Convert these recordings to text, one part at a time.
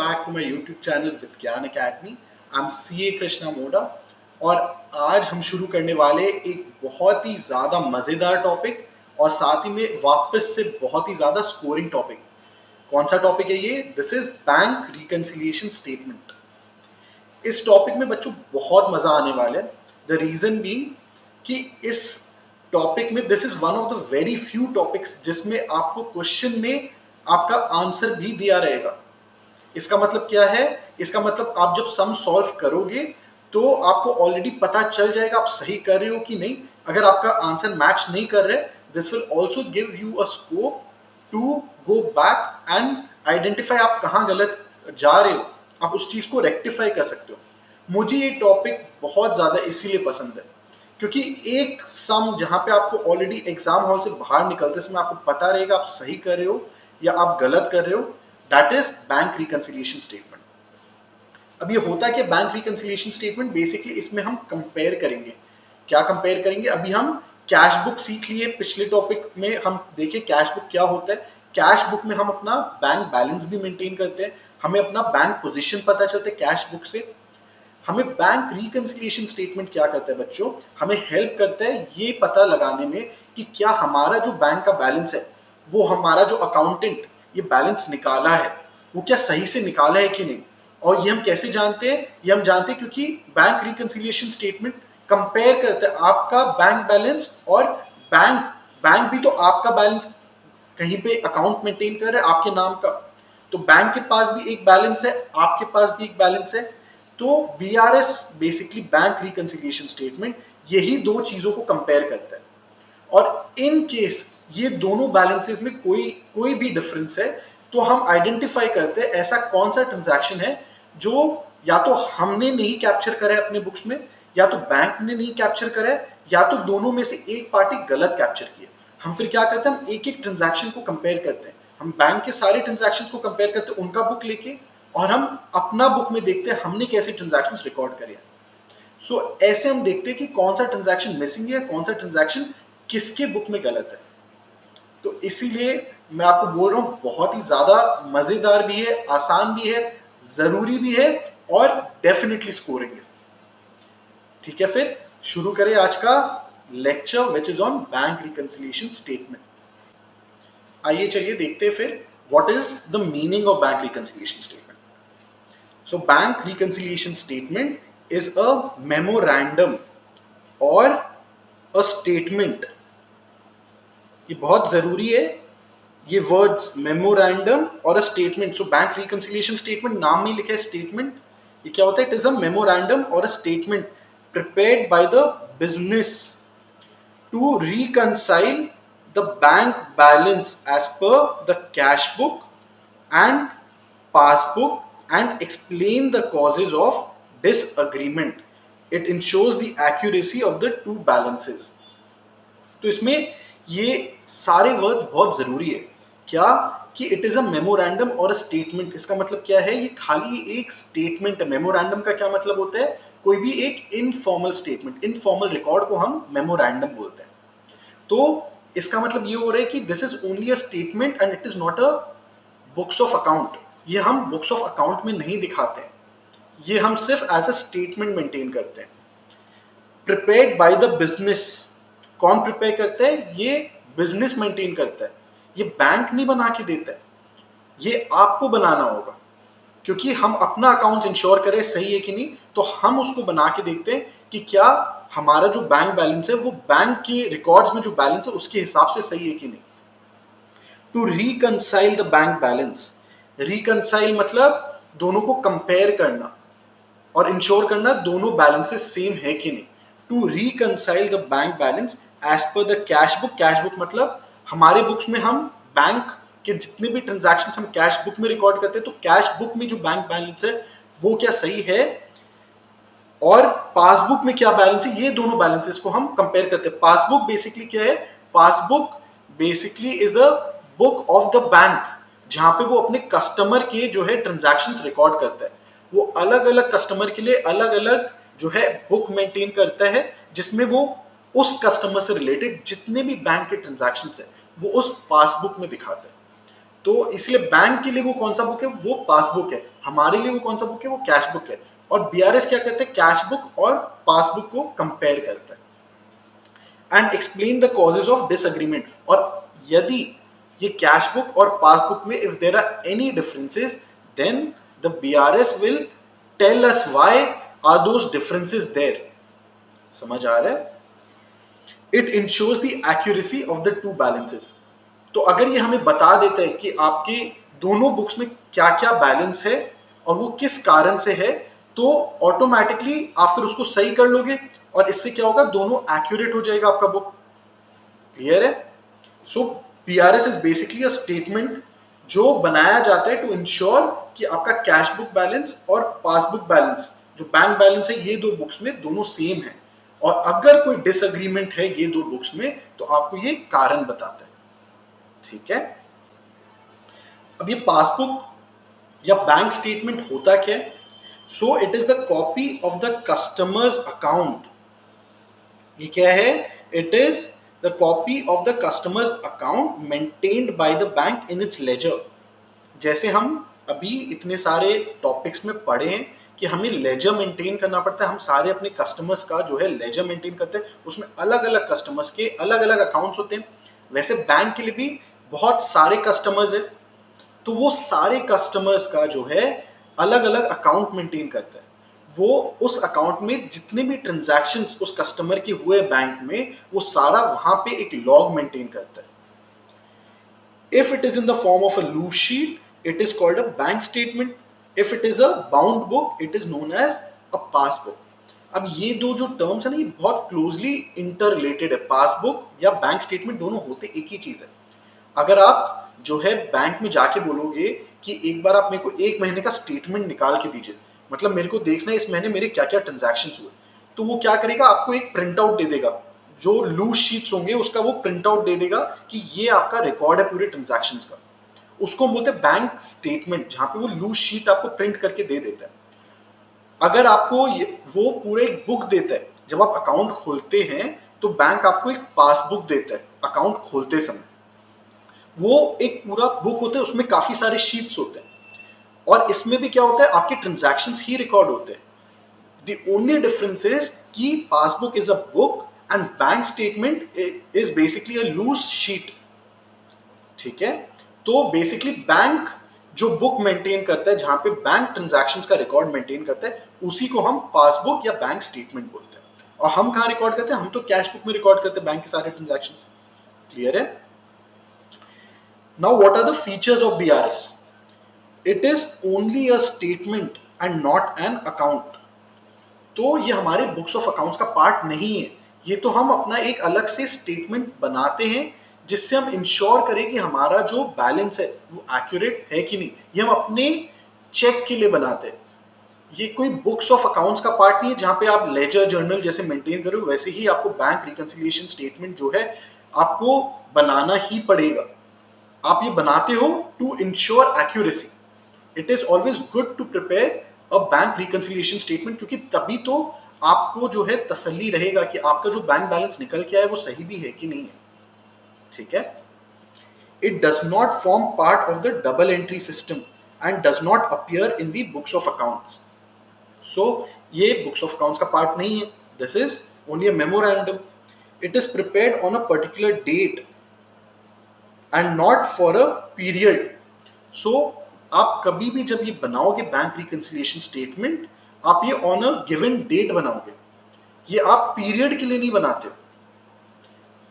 back to my YouTube channel with Gyan Academy. I'm CA Krishna Moda और आज हम शुरू करने वाले एक बहुत ही ज़्यादा मज़ेदार टॉपिक और साथ ही में वापस से बहुत ही ज़्यादा स्कोरिंग टॉपिक। कौन सा टॉपिक है ये? This is bank reconciliation statement. इस टॉपिक में बच्चों बहुत मज़ा आने वाला है। द रीज़न बीइंग कि इस टॉपिक में this is one of the very few topics जिसमें आपको क्वेश्चन में आपका आंसर भी दिया रहेगा। इसका मतलब क्या है? इसका मतलब आप जब सम सॉल्व करोगे तो आपको ऑलरेडी पता चल जाएगा आप सही कर रहे हो कि नहीं। अगर आपका आंसर मैच नहीं कर रहे, this will also give you a scope to go back and identify आप कहाँ गलत जा रहे हो, आप उस चीज को रेक्टिफाई कर सकते हो। मुझे ये टॉपिक बहुत ज्यादा इसीलिए पसंद है क्योंकि एक सम जहां पे आपको ऑलरेडी एग्जाम हॉल से बाहर निकलते समय आपको पता रहेगा आप सही कर रहे हो या आप गलत कर रहे हो, that is bank reconciliation statement. अब ये होता है कि बैंक रिकंसिलिएशन स्टेटमेंट बेसिकली इसमें हम कंपेयर करेंगे। क्या कंपेयर करेंगे? अभी हम कैश बुक सीख लिए, पिछले टॉपिक में हम देखे कैश बुक क्या होता है। कैश बुक में हम अपना बैंक बैलेंस भी मेंटेन करते हैं, हमें अपना बैंक पोजीशन पता चलता है कैश बुक से। हमें बैंक रिकंसिलिएशन स्टेटमेंट क्या करता है बच्चों? हमें हेल्प करता है ये पता लगाने में कि क्या हमारा जो बैंक का बैलेंस है, वो हमारा जो अकाउंटेंट ये बैलेंस निकाला है वो क्या सही से निकाला है कि नहीं। और ये हम कैसे जानते हैं? ये हम जानते हैं क्योंकि बैंक रिकंसिलिएशन स्टेटमेंट कंपेयर करता है आपका बैंक बैलेंस और बैंक बैंक भी तो आपका बैलेंस कहीं पे अकाउंट मेंटेन कर रहे हैं आपके नाम का, तो बैंक के पास भी एक बैलेंस है, आपके पास भी एक बैलेंस है। तो BRS basically bank reconciliation statement यही दो चीजों को कंपेयर करता है। और इन केस ये दोनों बैलेंसेस में कोई कोई भी डिफरेंस है तो हम आइडेंटिफाई करते हैं ऐसा कौन सा ट्रांजैक्शन है जो या तो हमने नहीं कैप्चर करा है अपने बुक्स में, या तो बैंक ने नहीं कैप्चर करा है, या तो दोनों में से एक पार्टी गलत कैप्चर की है। हम फिर क्या करते हैं? हम एक एक ट्रांजैक्शन को कंपेयर करते हैं। हम बैंक के सारे ट्रांजैक्शन को कंपेयर करते हैं उनका बुक लेके, और हम अपना बुक में देखते हैं हमने कैसे ट्रांजैक्शन रिकॉर्ड करे। सो ऐसे हम देखते हैं कि कौन सा ट्रांजैक्शन मिसिंग है, कौन सा ट्रांजैक्शन किसके बुक में गलत है। तो इसीलिए मैं आपको बोल रहा हूं बहुत ही ज्यादा मजेदार भी है, आसान भी है, जरूरी भी है और डेफिनेटली स्कोरिंग है। ठीक है, फिर शुरू करें आज का lecture which is on bank reconciliation statement. आइए चलिए देखते हैं फिर what is the meaning of bank reconciliation statement. So bank reconciliation statement is a memorandum और अ स्टेटमेंट। ये बहुत जरूरी है, ये वर्ड्स मेमोरेंडम और a statement. So bank reconciliation statement नाम में लिखा है स्टेटमेंट। ये क्या होता है? इट इज अ मेमोरेंडम और a statement prepared by the business to reconcile the bank balance as per the cash book and passbook and explain the causes of disagreement. It ensures the accuracy of the two balances. तो इसमें ये सारे words बहुत जरूरी है। क्या? कि it is a memorandum और अ स्टेटमेंट। इसका मतलब क्या है? ये खाली एक स्टेटमेंट है। मेमोरेंडम का क्या मतलब होता है? कोई भी एक इनफॉर्मल स्टेटमेंट, इनफॉर्मल रिकॉर्ड को हम मेमोरेंडम बोलते हैं। तो इसका मतलब ये हो रहा है कि this is only a statement and it is not a books of account. ये हम बुक्स ऑफ अकाउंट में नहीं दिखाते हैं, ये हम सिर्फ एज अ स्टेटमेंट मेंटेन करते हैं। Prepared by the business. कौन प्रिपेयर करता है? ये बिजनेस मेंटेन करता है, ये बैंक नहीं बना के देता है, ये आपको बनाना होगा। क्योंकि हम अपना अकाउंट इंश्योर करें सही है कि नहीं, तो हम उसको बना के देखते हैं कि क्या हमारा जो बैंक बैलेंस है वो बैंक के रिकॉर्ड्स में जो बैलेंस है उसके हिसाब से सही है कि नहीं। To reconcile the bank balance. Reconcile मतलब दोनों को कंपेयर करना और इंश्योर करना दोनों बैलेंसेस सेम है कि नहीं। To reconcile the bank balance as per the cash book. Cash book मतलब हमारे बुक्स में हम बैंक के जितने भी ट्रांजैक्शन हम कैश बुक में रिकॉर्ड करते हैं, तो कैश बुक में जो बैंक बैलेंस है वो क्या सही है, और पासबुक में क्या बैलेंस है, ये दोनों बैलेंसेस को हम कंपेयर करते हैं। पासबुक बेसिकली क्या है? Passbook basically is the book of the bank, जहां पे वो अपने कस्टमर के जो है ट्रांजैक्शंस रिकॉर्ड करता है। वो अलग अलग कस्टमर के लिए अलग अलग जो है बुक मेंटेन करता है, जिसमें वो उस कस्टमर से रिलेटेड जितने भी बैंक के ट्रांजैक्शंस है वो उस पासबुक में दिखाता है। तो इसलिए बैंक के लिए वो कौन सा बुक है, वो पासबुक है, हमारे लिए वो कौन सा बुक है, वो कैश बुक है। और बीआरएस क्या करते हैं, कैश बुक और पासबुक को कंपेयर करता है and explain the causes of disagreement. और यदि ये कैश बुक और पासबुक में if there are any differences, then the BRS will tell us why are those differences there. समझ आ रहा है? It ensures the accuracy of the two balances. तो अगर ये हमें बता देता है कि आपके दोनों बुक्स में क्या क्या बैलेंस है और वो किस कारण से है, तो ऑटोमेटिकली आप फिर उसको सही कर लोगे और इससे क्या होगा, दोनों एक्यूरेट हो जाएगा आपका बुक। क्लियर है? So PRS is basically a statement जो बनाया जाता है टू इंश्योर कि आपका कैश बुक बैलेंस और पासबुक बैलेंस, जो बैंक बैलेंस है, ये दो बुक्स में दोनों सेम है। और अगर कोई डिसएग्रीमेंट है ये दो बुक्स में, तो आपको ये कारण बताता है। ठीक है? अब ये पासबुक या बैंक स्टेटमेंट होता क्या है? So it is the copy of the customer's account. ये क्या है? It is the copy of the customer's account maintained by the bank in its ledger. जैसे हम अभी इतने सारे टॉपिक्स में पढ़े हैं कि हमें लेजर मेंटेन करना पड़ता है, हम सारे अपने कस्टमर्स का जो है लेजर मेंटेन करते हैं, उसमें अलग अलग कस्टमर्स के अलग अलग अकाउंट्स होते हैं। वैसे बैंक के लिए भी बहुत सारे कस्टमर्स है, तो वो सारे कस्टमर्स का जो है अलग अलग अकाउंट मेंटेन करता है। वो उस अकाउंट में जितने भी ट्रांजैक्शंस उस कस्टमर के हुए बैंक में, वो सारा वहां पे एक लॉग मेंटेन करता है। If it is in the form of a loose sheet, it is called a bank statement. If it is a bound book, it is known as a passbook. अब ये दो जो टर्म्स है ना, ये बहुत क्लोजली इंटर रिलेटेड है। Passbook या बैंक स्टेटमेंट दोनों होते एक ही चीज है। अगर आप जो है बैंक में जाके बोलोगे कि एक बार आप मेरे को एक महीने का स्टेटमेंट निकाल के दीजिए, मतलब मेरे को देखना है इस महीने मेरे क्या क्या ट्रांजैक्शन हुए, तो वो क्या करेगा, आपको एक प्रिंट आउट दे देगा, जो लूज शीट्स होंगे उसका वो प्रिंट आउट दे देगा कि ये आपका रिकॉर्ड है पूरे ट्रांजैक्शंस का। उसको बोलते हैं बैंक स्टेटमेंट, जहां पे वो लूज शीट आपको प्रिंट करके दे देता है। अगर आपको वो पूरे एक बुक देता है, जब आप अकाउंट खोलते हैं तो बैंक आपको एक पासबुक देता है अकाउंट खोलते समय। वो एक पूरा बुक होता है, उसमें काफी सारे शीट्स होते हैं, और इसमें भी क्या होता है, आपके ट्रांजैक्शंस ही रिकॉर्ड होते हैं। The only difference is कि passbook is a book and bank statement is basically a loose sheet। ठीक है? तो बेसिकली बैंक जो बुक मेंटेन करता है, जहां पे बैंक ट्रांजैक्शंस का रिकॉर्ड मेंटेन करता है, उसी को हम पासबुक या बैंक स्टेटमेंट बोलते हैं। और हम कहां रिकॉर्ड करते हैं? हम तो कैश बुक में रिकॉर्ड करते हैं बैंक के सारे ट्रांजैक्शंस। क्लियर है? Now what are the features of BRS? It is only a statement and not an account. तो ये हमारे बुक्स ऑफ अकाउंट्स का पार्ट नहीं है, ये तो हम अपना एक अलग से स्टेटमेंट बनाते हैं जिससे हम इंश्योर करें कि हमारा जो बैलेंस है वो एक्यूरेट है कि नहीं। ये हम अपने चेक के लिए बनाते हैं। ये कोई बुक्स ऑफ अकाउंट्स का पार्ट नहीं है जहां पे आप लेजर जर्नल जैसे मेंटेन करो, वैसे ही आपको बैंक रिकंसिलिएशन स्टेटमेंट जो है आपको बनाना ही पड़ेगा। आप ये बनाते हो to ensure accuracy. It is always good to prepare a bank reconciliation statement, क्योंकि तभी तो आपको जो है तसल्ली रहेगा कि आपका जो बैंक बैलेंस निकल के आया वो सही भी है कि नहीं है। ठीक है? It does not form part of the double entry system and does not appear in the books of accounts. So ये बुक्स ऑफ अकाउंट्स का पार्ट नहीं है। This is only a memorandum. It is prepared on a particular date and not for a period. So आप कभी भी जब ये बनाओगे बैंक रिकंसिलिएशन स्टेटमेंट, आप ये ऑन अ गिवन डेट बनाओगे। ये आप पीरियड के लिए नहीं बनाते हो,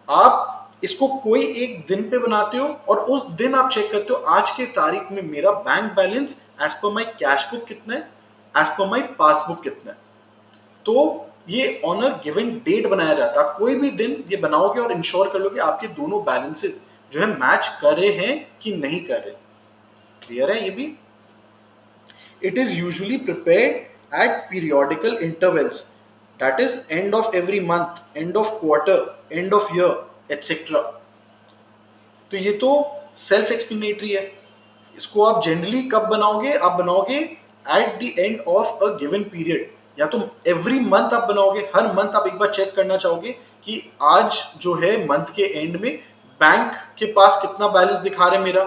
आप इसको कोई एक दिन पे बनाते हो और उस दिन आप चेक करते हो आज के तारीख में मेरा बैंक बैलेंस एज पर माई कैश बुक कितना है, एज पर माई पासबुक कितना है। तो ये ऑन अ गिवन डेट बनाया जाता है। आप कोई भी दिन ये बनाओगे और इंश्योर कर लोगे आपके दोनों बैलेंसेस जो है मैच कर रहे हैं कि नहीं कर रहे। क्लियर है ये भी? It is usually prepared at periodical intervals, that is end of every month, end of quarter, end of year, etc. तो ये तो सेल्फ एक्सप्लेनेटरी है। इसको आप जनरली कब बनाओगे? आप बनाओगे at the end of a given period, या तो एवरी मंथ आप बनाओगे। हर मंथ आप एक बार चेक करना चाहोगे कि आज जो है मंथ के एंड में बैंक के पास कितना बैलेंस दिखा रहा है मेरा,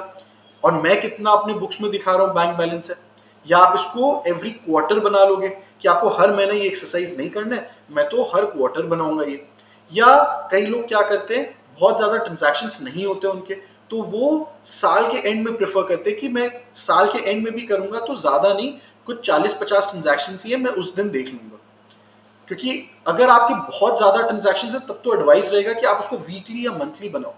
और मैं कितना अपने बुक्स में दिखा रहा हूँ बैंक बैलेंस है। या आप इसको एवरी क्वार्टर बना लोगे कि आपको हर महीने ये एक्सरसाइज नहीं करना है, मैं तो हर क्वार्टर बनाऊंगा ये। या कई लोग क्या करते हैं, बहुत ज्यादा ट्रांजैक्शंस नहीं होते उनके, तो वो साल के एंड में प्रेफर करते हैं कि मैं साल के एंड में भी करूंगा तो ज्यादा नहीं, कुछ 40-50 ट्रांजैक्शन ही है, मैं उस दिन देख लूंगा। क्योंकि अगर आपकी बहुत ज्यादा ट्रांजैक्शन है तब तो एडवाइस रहेगा कि आप उसको वीकली या मंथली बनाओ,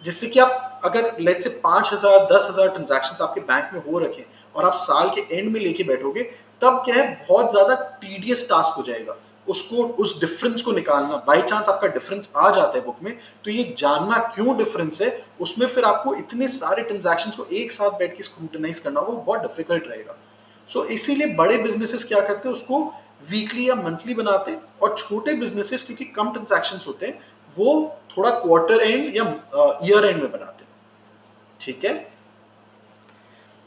जिससे कि आप अगर लेट्स से 5,000 10,000 ट्रांजैक्शंस आपके बैंक में हो रखे और आप साल के एंड में लेके बैठोगे, तब क्या है, बहुत ज्यादा टीडियस टास्क हो जाएगा उसको, उस डिफरेंस को निकालना। बाई चांस आपका डिफरेंस आ जाता है बुक में, तो ये जानना क्यों डिफरेंस है, उसमें फिर आपको इतने सारे ट्रांजैक्शंस को एक साथ बैठ के स्क्रूटनाइज करना होगा, वो बहुत डिफिकल्ट रहेगा। सो इसीलिए बड़े बिजनेसेस क्या करते हैं, उसको वीकली या मंथली बनाते हैं, और छोटे बिजनेसेस क्योंकि कम ट्रांजैक्शंस होते हैं, वो थोड़ा क्वार्टर एंड या ईयर एंड में बनाते हैं। ठीक है।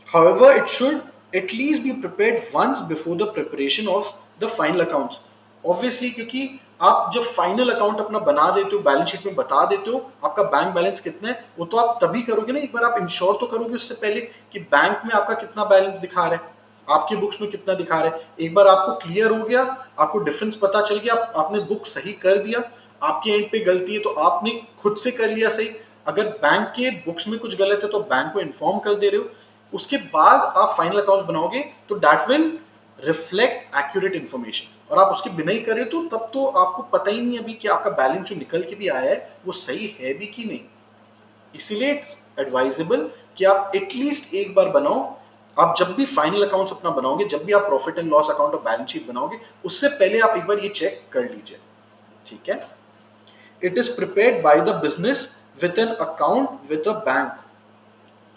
However, it should at least be prepared once before the preparation of the final accounts. Obviously, क्योंकि आप जब फाइनल अकाउंट अपना बना देते हो, बैलेंस शीट में बता देते हो आपका बैंक बैलेंस कितना है, वो तो आप तभी करोगे ना, एक बार आप इंश्योर तो करोगे उससे पहले कि बैंक में आपका कितना बैलेंस दिखा रहा है, आपके बुक्स में कितना दिखा रहा है। एक बार आपको क्लियर हो गया, आपको डिफरेंस पता चल गया, आपने बुक सही कर दिया, आपके एंड पे गलती है तो आपने खुद से कर लिया सही। अगर बैंक के बुक्स में कुछ गलत है तो बैंक को इन्फॉर्म कर दे रहे हो, उसके बाद आप फाइनल अकाउंट्स बनाओगे तो that will reflect accurate information. और आप उसके बिना ही करे तो तब तो आपको पता ही नहीं अभी कि आपका बैलेंस जो निकल के भी आया है वो सही है भी कि नहीं। इसीलिए इट्स एडवाइजेबल कि आप एटलीस्ट एक बार बनाओ। आप जब भी फाइनल अकाउंट्स अपना बनाओगे, जब भी आप प्रॉफिट एंड लॉस अकाउंट और बैलेंस शीट बनाओगे, उससे पहले आप एक बार ये चेक कर लीजिए। ठीक है। It is prepared by the business with an account with a bank.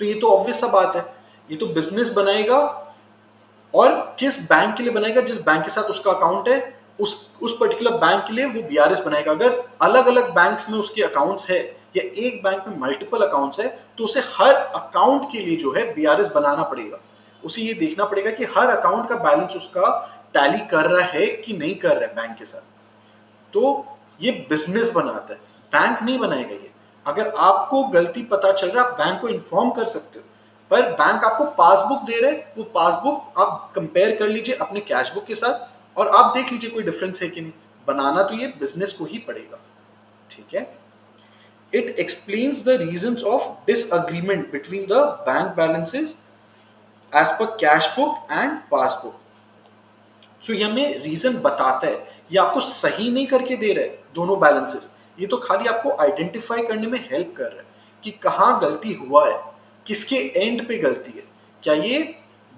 तो ये तो ऑब्वियस सा बात है, ये तो बिजनेस बनाएगा, और किस बैंक के लिए बनाएगा, जिस बैंक के साथ उसका अकाउंट है, उस पर्टिकुलर बैंक के लिए वो बीआरएस बनाएगा। अगर अलग अलग बैंक्स में उसके अकाउंट्स है या एक बैंक में मल्टीपल अकाउंट्स है, तो उसे हर अकाउंट के लिए जो है बीआरएस बनाना पड़ेगा। उसे ये देखना पड़ेगा कि हर अकाउंट का बैलेंस उसका टैली कर रहा है कि नहीं कर रहा है बैंक के साथ। तो ये बिजनेस बनाता है, बैंक नहीं बनाएगा ये। अगर आपको गलती पता चल रहा है, आप बैंक को इन्फॉर्म कर सकते हो, पर बैंक आपको पासबुक दे रहे हैं, वो पासबुक आप कंपेयर कर लीजिए अपने कैश बुक के साथ और आप देख लीजिए कोई डिफरेंस है कि नहीं। बनाना तो ये बिजनेस को ही पड़ेगा। ठीक है। It explains the reasons of disagreement between the bank balances as per cash book and passbook. So ये हमें रीजन बताता है, ये आपको सही नहीं करके दे रहा है दोनों बैलेंसेस, ये तो खाली आपको आइडेंटिफाई करने में हेल्प कर रहा है कि कहाँ गलती हुआ है, किसके एंड पे गलती है। क्या ये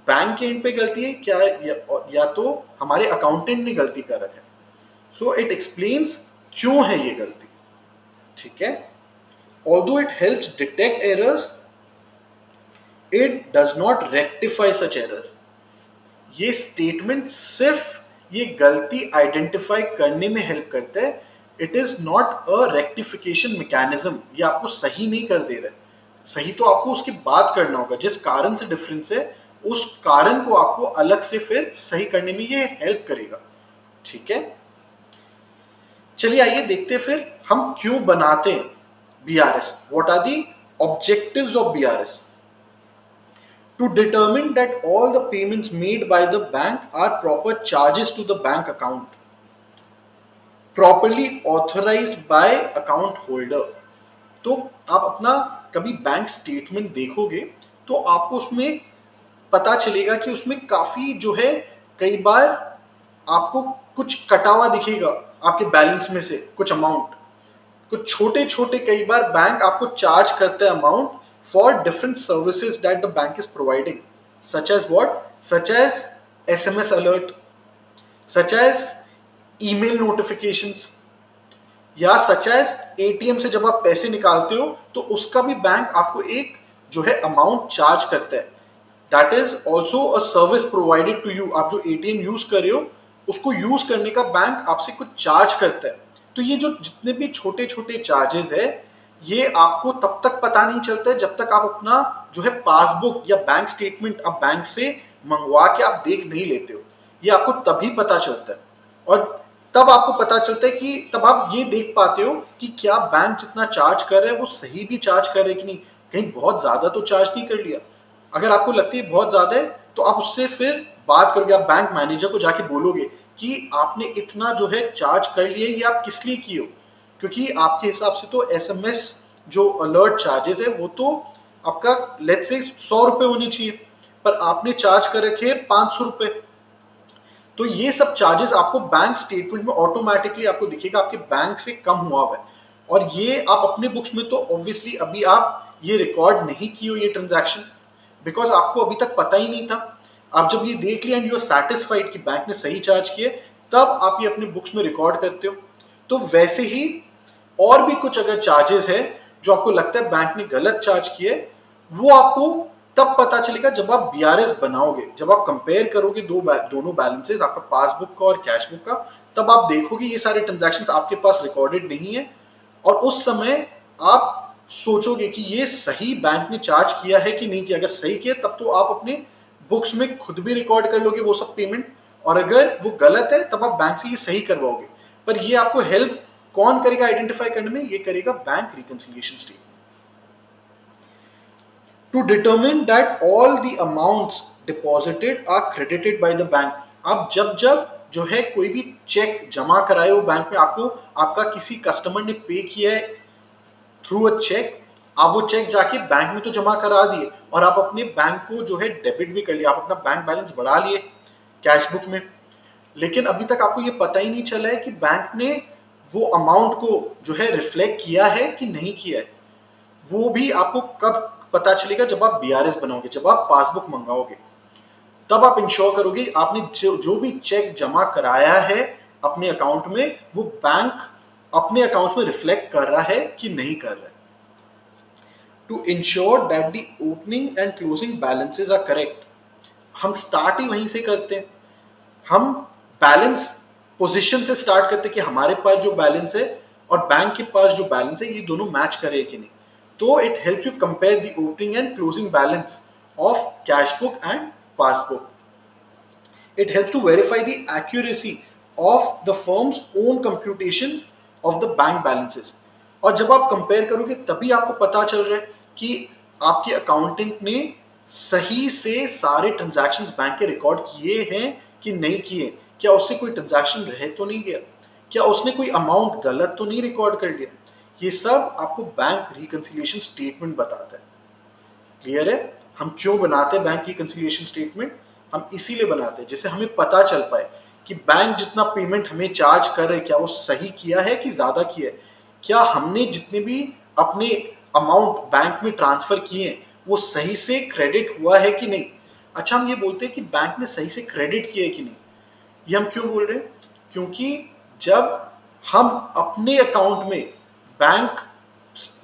बैंक के एंड पे गलती है, क्या या तो हमारे अकाउंटेंट ने गलती कर रखा है। सो इट एक्सप्लेन्स क्यों है ये गलती। ठीक है। Although it helps detect errors, it does not rectify such errors. ये स्टेटमेंट सिर्फ ये गलती आइडेंटिफाई करने में हेल्प करता है, it is not a rectification mechanism. ये आपको सही नहीं कर दे रहा है, सही तो आपको उसके बाद करना होगा, जिस कारण से डिफरेंस है उस कारण को आपको अलग से फिर सही करने में ये हेल्प करेगा। ठीक है। चलिए आइए देखते फिर हम क्यों बनाते हैं BRS, what are the objectives of BRS. To determine that all the payments made by the bank are proper charges to the bank account, properly authorized by account holder। तो आप अपना कभी बैंक स्टेटमेंट देखोगे तो आपको उसमें पता चलेगा कि उसमें काफी जो है, कई बार आपको कुछ कटा हुआ दिखेगा आपके बैलेंस में से कुछ अमाउंट, कुछ छोटे छोटे कई बार बैंक आपको चार्ज करते हैं amount for different services that the bank is providing, such as what, such as SMS alert, such as email notifications, या such as ATM से जब आप पैसे निकालते हो तो उसका भी बैंक आपको एक जो है अमाउंट चार्ज करता है। That is also a service provided to you। आप जो ATM यूज कर रहे हो उसको यूज करने का बैंक आपसे कुछ चार्ज करता है। तो ये जो जितने भी छोटे छोटे चार्जेस है, ये आपको तब तक पता नहीं चलता है जब तक आप अपना जो है पासबुक या बैंक स्टेटमेंट आप बैंक से मंगवा के आप देख नहीं लेते हो। ये आपको तभी पता चलता है, और तब आपको पता चलता है कि तब आप ये देख पाते हो कि क्या बैंक जितना चार्ज कर रहा है वो सही भी चार्ज कर रहे कि नहीं, कहीं बहुत ज्यादा तो चार्ज नहीं कर लिया। अगर आपको लगती है बहुत ज्यादा है तो आप उससे फिर बात करोगे, आप बैंक मैनेजर को जाके बोलोगे कि आपने इतना जो है चार्ज कर लिया, ये आप किस लिए किए हो, क्योंकि आपके हिसाब से तो एसएमएस जो अलर्ट चार्जेस है वो तो आपका लेट्स से 100 रुपए होने चाहिए, पर आपने चार्ज कर रखे 500 रुपए। तो ये सब चार्जेस आपको बैंक स्टेटमेंट में ऑटोमेटिकली आपको दिखेगा, आपके बैंक से कम हुआ हुआ है। और ये आप अपने बुक्स में तो ऑब्वियसली अभी आप ये रिकॉर्ड नहीं किए हो ये ट्रांजैक्शन, बिकॉज आपको अभी तक पता ही नहीं था। आप जब ये देख लिया एंड यू आर सेटिस्फाइड कि बैंक ने सही चार्ज किए, तब आप ये अपने बुक्स में रिकॉर्ड करते हो। तो वैसे ही और भी कुछ अगर चार्जेस है जो आपको लगता है बैंक ने गलत चार्ज किए, वो आपको तब पता चलेगा जब आप बीआरएस बनाओगे, जब आप कंपेयर करोगे दोनों बैलेंसेस, आपका पासबुक का और कैश बुक का, तब आप देखोगे ये सारे ट्रांजैक्शंस आपके पास रिकॉर्डेड नहीं है। और उस समय आप सोचोगे कि ये सही बैंक ने चार्ज किया है कि नहीं किया। अगर सही किया तब तो आप अपने बुक्स में खुद भी रिकॉर्ड कर लोगे वो सब पेमेंट, और अगर वो गलत है तब आप बैंक से ये सही करवाओगे। पर ये आपको हेल्प कौन करेगा आइडेंटिफाई करने में, ये करेगा bank reconciliation statement. To determine that all the amounts deposited are credited by the bank। आप जब जब जो है कोई भी चेक जमा कराए हो बैंक में, आपको आपका किसी कस्टमर ने पे किया है थ्रू अ चेक, आप वो चेक जाके बैंक में तो जमा करा दिए और आप अपने बैंक को जो है डेबिट भी कर लिया, आप अपना बैंक बैलेंस बढ़ा लिए कैश बुक में। लेकिन अभी तक आपको ये पता ही नहीं चला है कि बैंक ने वो अमाउंट को जो है रिफ्लेक्ट किया है कि नहीं किया है। वो भी आपको कब पता चलेगा, जब आप बीआरएस बनाओगे, जब आप पासबुक मंगाओगे, तब आप इंश्योर करोगे आपने जो भी चेक जमा कराया है अपने अकाउंट में, वो बैंक अपने अकाउंट में रिफ्लेक्ट कर रहा है कि नहीं कर रहा है। To ensure that the opening and closing balances are correct, हम स्टार्ट ही वहीं से करते हैं। हम बैलेंस पोजीशन से स्टार्ट करते हैं कि हमारे पास जो बैलेंस है और बैंक के पास जो बैलेंस है, ये दोनों मैच करे कि नहीं। तो it helps you compare the opening and closing balance of cash book and passbook. It helps to verify the accuracy of the firm's own computation of the bank balances। और जब आप कंपेयर करोगे तभी आपको पता चल रहा है कि आपके अकाउंटेंट ने सही से सारे ट्रांजैक्शंस बैंक के रिकॉर्ड किए हैं कि नहीं किए, क्या उससे कोई ट्रांजैक्शन रह तो नहीं गया, क्या उसने कोई अमाउंट गलत तो नहीं रिकॉर्ड कर लिया। ये सब आपको बैंक रिकंसिलिएशन स्टेटमेंट बताता है। क्लियर है? हम क्यों बनाते हैं बैंक रिकंसिलिएशन स्टेटमेंट? हम इसीलिए बनाते हैं जिससे हमें पता चल पाए कि बैंक जितना पेमेंट हमें चार्ज कर रहे हैं, क्या वो सही किया है कि ज्यादा किया है, क्या हमने जितने भी अपने अमाउंट बैंक में ट्रांसफर किए हैं वो सही से क्रेडिट हुआ है कि नहीं। अच्छा, हम ये बोलते हैं कि बैंक ने सही से क्रेडिट किया है कि नहीं, ये हम क्यों बोल रहे हैं? क्योंकि जब हम अपने अकाउंट में बैंक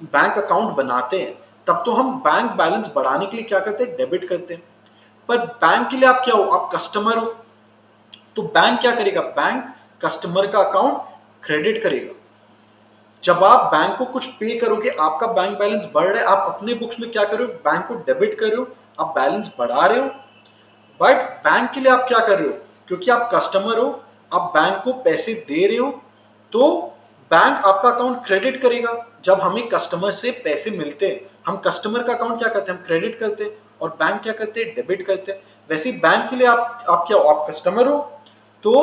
बैंक अकाउंट बनाते हैं, तब तो हम बैंक बैलेंस बढ़ाने के लिए क्या करते हैं, डेबिट करते हैं। पर बैंक के लिए आप क्या हो, आप कस्टमर हो, तो बैंक क्या करेगा, बैंक कस्टमर का अकाउंट क्रेडिट करेगा। जब आप बैंक को कुछ पे करोगे, आपका बैंक बैलेंस बढ़ रहा है, आप अपने बुक्स में क्या कर रहे हो, बैंक को डेबिट कर रहे हो, आप बैलेंस बढ़ा रहे हो। बट बैंक के लिए आप क्या कर रहे हो, क्योंकि आप कस्टमर हो, आप बैंक को पैसे दे रहे हो, तो बैंक आपका अकाउंट क्रेडिट करेगा। जब हमें कस्टमर से पैसे मिलते हैं, हम कस्टमर का अकाउंट क्या करते हैं, हम क्रेडिट करते हैं, और बैंक क्या करते हैं, डेबिट करते हैं। वैसे ही बैंक के लिए आप क्या हो, आप कस्टमर हो, तो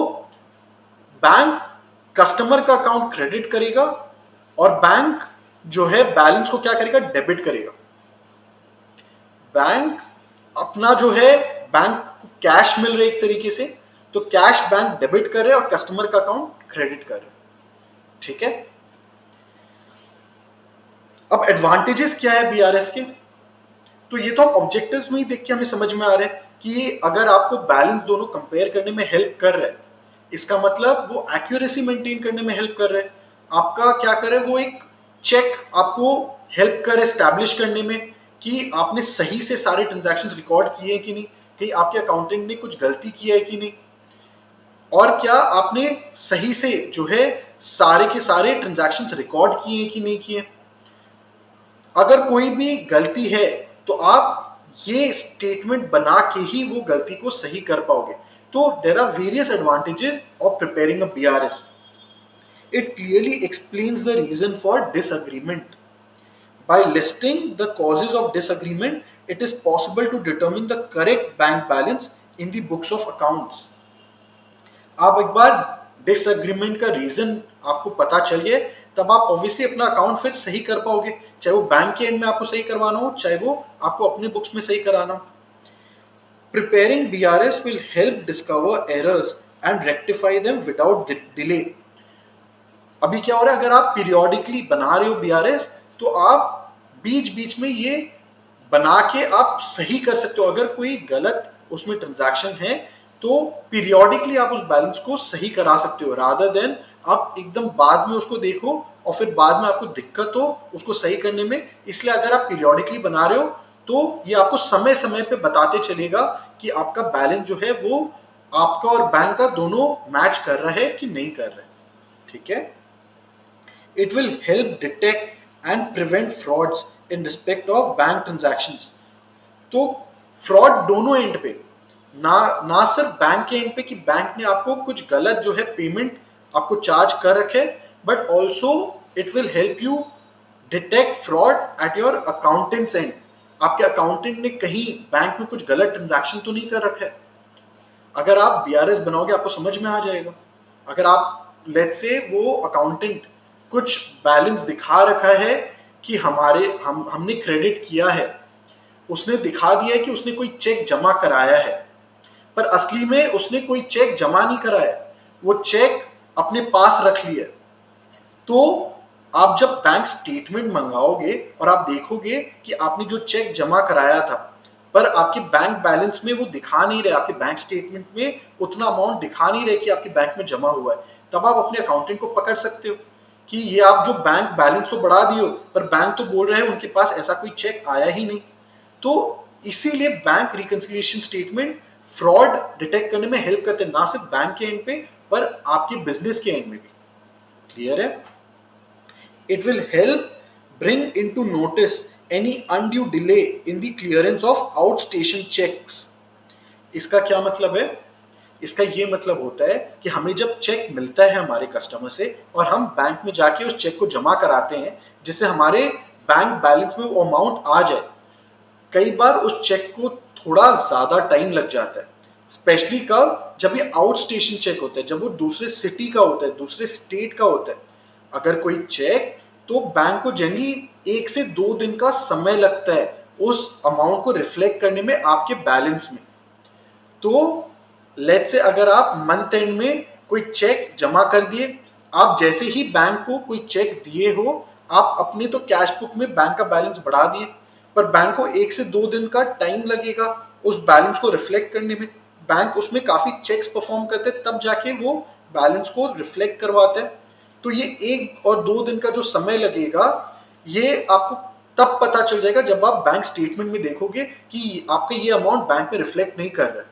बैंक कस्टमर का अकाउंट क्रेडिट करेगा और बैंक जो है बैलेंस को क्या करेगा, डेबिट करेगा। बैंक अपना जो है, बैंक को कैश मिल रहा है एक तरीके से, तो कैश बैंक डेबिट कर रहे हैं और कस्टमर का अकाउंट क्रेडिट कर रहे हैं। ठीक है? अब एडवांटेजेस क्या है बीआरएस के, तो ये तो हम ऑब्जेक्टिव्स में ही देख के हमें समझ में आ रहा है कि अगर आपको बैलेंस दोनों कंपेयर करने में हेल्प कर रहा है, इसका मतलब वो एक्यूरेसी मेंटेन करने में हेल्प कर रहा है। आपका क्या करे, वो एक चेक आपको हेल्प करे एस्टैब्लिश करने में कि आपने सही से सारे ट्रांजैक्शंस रिकॉर्ड किए हैं कि नहीं, कहीं आपके अकाउंटेंट ने कुछ गलती किया है कि नहीं, और क्या आपने सही से जो है सारे के सारे ट्रांजैक्शंस रिकॉर्ड किए हैं कि नहीं किए। अगर कोई भी गलती है तो आप ये स्टेटमेंट बना के ही वो गलती को सही कर पाओगे। तो there are various advantages of preparing a BRS. It clearly explains the reason for disagreement. By listing the causes of disagreement, it is possible to determine the correct bank balance in the books of accounts. आप एक बार disagreement का reason आपको पता चल गया, तब आप obviously अपना अकाउंट फिर सही कर पाओगे, चाहे वो बैंक के एंड में आपको सही करवाना हो, चाहे वो आपको अपने बुक्स में सही कराना हो. Preparing BRS will help discover errors and rectify them without delay. अभी क्या हो रहा है, अगर आप पीरियोडिकली बना रहे हो बीआरएस, तो आप बीच बीच में ये बना के आप सही कर सकते हो. अगर कोई गलत उसमें ट्रांजैक्शन है तो पीरियोडिकली आप उस बैलेंस को सही करा सकते हो, रादर देन आप एकदम बाद में उसको देखो और फिर बाद में आपको दिक्कत हो उसको सही करने में. इसलिए अगर आप पीरियोडिकली बना रहे हो तो ये आपको समय समय पे बताते चलेगा कि आपका बैलेंस जो है वो आपका और बैंक का दोनों मैच कर रहा है कि नहीं कर रहा है. ठीक है. It will help detect and prevent frauds in respect of bank transactions. तो फ्रॉड दोनों एंड पे, ना सिर्फ बैंक के एंड पे कि बैंक ने आपको कुछ गलत जो है पेमेंट आपको चार्ज कर रखे, but also it will help you detect fraud at your accountants and. आपके अकाउंटेंट ने कहीं बैंक में कुछ गलत ट्रांजैक्शन तो नहीं कर रखा है. अगर आप बीआरएस बनाओगे आपको समझ में आ जाएगा. अगर आप लेट्स से वो अकाउंटेंट कुछ बैलेंस दिखा रखा है कि हमने क्रेडिट किया है, उसने दिखा दिया है कि उसने कोई चेक जमा कराया है, पर असली में उसने कोई चेक जमा नहीं कराया, वो चेक अपने पास रख लिया, तो आप जब बैंक स्टेटमेंट मंगाओगे और आप देखोगे कि आपने जो चेक जमा कराया था पर आपके बैंक बैलेंस में वो दिखा नहीं रहे, आपके बैंक स्टेटमेंट में उतना अमाउंट दिखा नहीं रहे कि आपके बैंक में जमा हुआ है, तब आप अपने अकाउंटेंट को पकड़ सकते हो कि ये आप जो बैंक बैलेंस तो बढ़ा दियो पर बैंक तो बोल रहे हैं उनके पास ऐसा कोई चेक आया ही नहीं. तो इसीलिए bank reconciliation statement fraud detect करने में हेल्प करते हैं, ना सिर्फ बैंक के एंड पे पर आपके बिजनेस के एंड में भी. क्लियर है. It will help bring into notice any undue delay in the clearance of outstation cheques. इसका क्या मतलब है? इसका ये मतलब होता है कि हमें जब चेक मिलता है हमारे कस्टमर से और हम बैंक में जाके उस चेक को जमा कराते हैं जिससे हमारे बैंक बैलेंस में वो अमाउंट आ जाए, कई बार उस चेक को थोड़ा ज्यादा टाइम लग जाता है. स्पेशली कब? जब ये आउट स्टेशन चेक होता है, जब वो दूसरे सिटी का होता है, दूसरे स्टेट का होता है. अगर कोई चेक, तो बैंक को जनरली 1 से 2 दिन का समय लगता है उस अमाउंट को रिफ्लेक्ट करने में आपके बैलेंस में. तो लेट्स से अगर आप मंथ एंड में कोई चेक जमा कर दिए, आप जैसे ही बैंक को कोई चेक दिए हो, आप अपने तो कैश बुक में बैंक का बैलेंस बढ़ा दिए, पर बैंक को 1 से 2 दिन का टाइम लगेगा उस बैलेंस को रिफ्लेक्ट करने में. बैंक उसमें काफी चेक्स परफॉर्म करते हैं तब जाके वो बैलेंस को रिफ्लेक्ट करवाते हैं. तो ये 1 और 2 दिन का जो समय लगेगा, ये आपको तब पता चल जाएगा जब आप बैंक स्टेटमेंट में देखोगे कि आपका ये अमाउंट बैंक में रिफ्लेक्ट नहीं कर रहा है.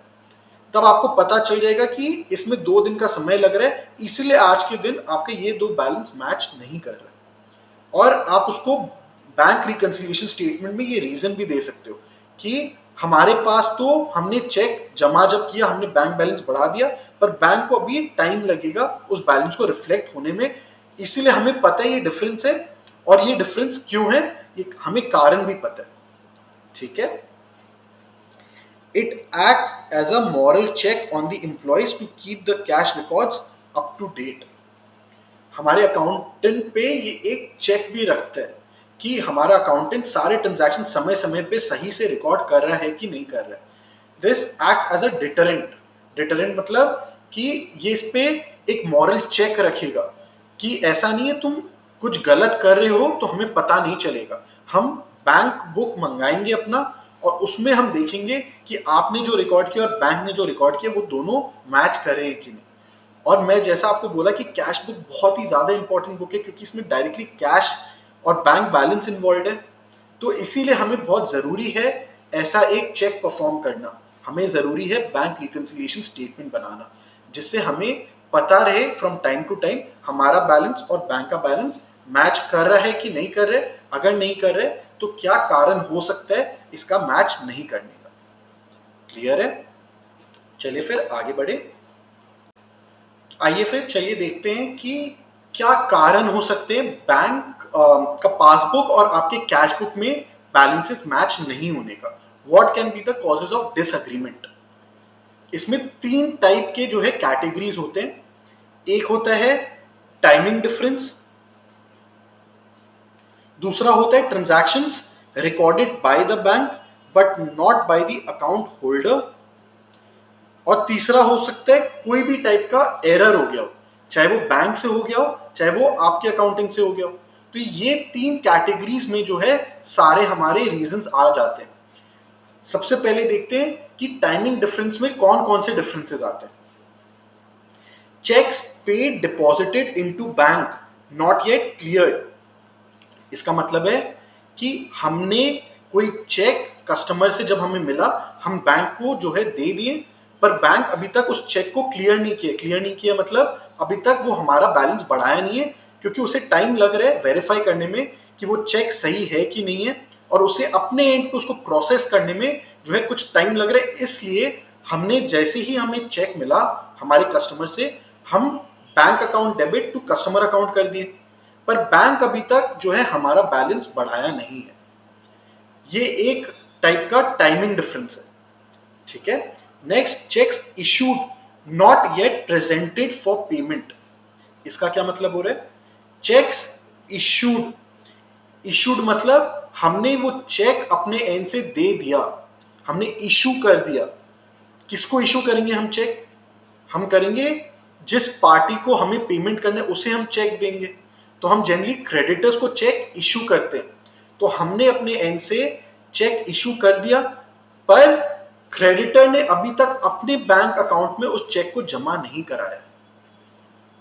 तब आपको पता चल जाएगा कि इसमें 2 दिन का समय लग रहा है, इसलिए आज के दिन आपके ये 2 बैलेंस मैच नहीं कर रहे. और आप उसको बैंक रिकंसिलिएशन स्टेटमेंट में ये रीजन भी दे सकते हो कि हमारे पास तो हमने चेक जमा जब किया, हमने बैंक बैलेंस बढ़ा दिया, पर बैंक को अभी टाइम लगेगा उस बैलेंस को रिफ्लेक्ट होने में, इसीलिए हमें पता है ये डिफरेंस है. और ये डिफरेंस क्यों है ये हमें कारण भी पता है. ठीक है. It acts as a moral check on the employees to keep the cash records up to date. हमारे अकाउंटेंट पे ये एक चेक भी रखता है कि हमारा अकाउंटेंट सारे ट्रांजैक्शन समय समय पे सही से रिकॉर्ड कर रहा है कि नहीं कर रहा है. This acts as a deterrent. Deterrent मतलब कि ये इस पे एक मॉरल चेक रखेगा कि ऐसा नहीं है तुम कुछ गलत कर रहे हो तो हमें पता नहीं चलेगा. हम बैंक बुक मंगाएंगे अपना और उसमें हम देखेंगे कि आपने जो रिकॉर्ड किया और बैंक ने जो रिकॉर्ड किया वो दोनों मैच कर रहे हैं कि नहीं. और मैं जैसा आपको बोला कि कैश बुक बहुत ही ज्यादा इंपॉर्टेंट बुक है क्योंकि इसमें डायरेक्टली कैश और बैंक बैलेंस इन्वॉल्व है. तो इसीलिए हमें बहुत जरूरी है ऐसा एक चेक परफॉर्म करना. हमें जरूरी है बैंक रिकंसिलिएशन स्टेटमेंट बनाना जिससे हमें पता रहे फ्रॉम टाइम टू टाइम हमारा बैलेंस और बैंक का बैलेंस मैच कर रहा है कि नहीं कर रहे. अगर नहीं कर रहे तो क्या कारण हो सकता है इसका मैच नहीं करने का. क्लियर है. चलिए फिर आगे बढ़े. आइए फिर चलिए देखते हैं कि क्या कारण हो सकते हैं बैंक का पासबुक और आपके कैश बुक में बैलेंसेस मैच नहीं होने का. What can be the causes of disagreement. इसमें 3 टाइप के जो है कैटेगरीज होते हैं। एक होता है टाइमिंग डिफरेंस, दूसरा होता है transactions recorded by the bank but not by the account holder, और तीसरा हो सकता है कोई भी टाइप का एरर हो गया हो, चाहे वो बैंक से हो गया हो, चाहे वो आपके अकाउंटिंग से हो गया हो। तो ये 3 कैटेगरीज में जो है सारे हमारे रीजंस आ जाते हैं। सबसे पहले देखते हैं कि टाइमिंग डिफरेंस में कौन कौन से डिफरेंसेस आते हैं। Checks paid deposited into bank not yet cleared. इसका मतलब है कि हमने कोई चेक कस्टमर से जब हमें मिला, हम बैंक को जो है दे दिए, पर बैंक अभी तक उस चेक को क्लियर नहीं किया मतलब अभी तक वो हमारा बैलेंस बढ़ाया नहीं है, क्योंकि उसे टाइम लग रहा है वेरीफाई करने में कि वो चेक सही है कि नहीं है, और उसे अपने एंड पे उसको प्रोसेस करने में जो है कुछ टाइम लग रहा है। इसलिए हमने जैसे ही हमें चेक मिला हमारे कस्टमर से, हम bank account debit to customer account कर दिए, पर बैंक अभी तक जो है हमारा बैलेंस बढ़ाया नहीं है। ये एक टाइप का टाइमिंग डिफरेंस है, ठीक है। Next, cheques issued not yet presented for payment. इसका क्या मतलब हो रहा है? चेक्स इशूड, इशूड मतलब हमने वो चेक अपने एंड से दे दिया, हमने इशू कर दिया। किसको इशू करेंगे हम चेक? हम करेंगे जिस पार्टी को हमें पेमेंट करने उसे हम चेक देंगे। तो हम जनरली क्रेडिटर्स को चेक इशू करते हैं। तो हमने अपने एंड से चेक इशू कर दिया, पर क्रेडिटर ने अभी तक अपने बैंक अकाउंट में उस चेक को जमा नहीं कराया।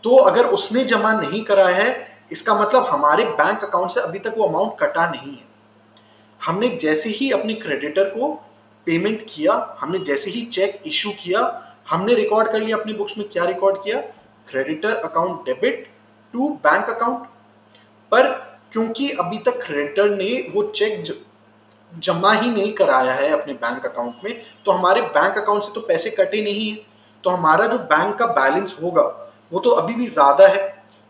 तो अगर उसने जमा नहीं कराया है, इसका मतलब हमारे बैंक अकाउंट से अभी तक वो अमाउंट कटा नहीं है। हमने जैसे ही अपने क्रेडिटर को पेमेंट किया, हमने जैसे ही चेक इशू किया, हमने रिकॉर्ड कर लिया अपनी बुक्स में। क्या रिकॉर्ड किया? Creditor account debit to bank account. पर क्योंकि अभी तक क्रेडिटर ने वो चेक जमा ही नहीं कराया है अपने बैंक अकाउंट में, तो हमारे बैंक अकाउंट से तो पैसे कटे नहीं है। तो हमारा जो बैंक का बैलेंस होगा वो तो अभी भी ज्यादा है,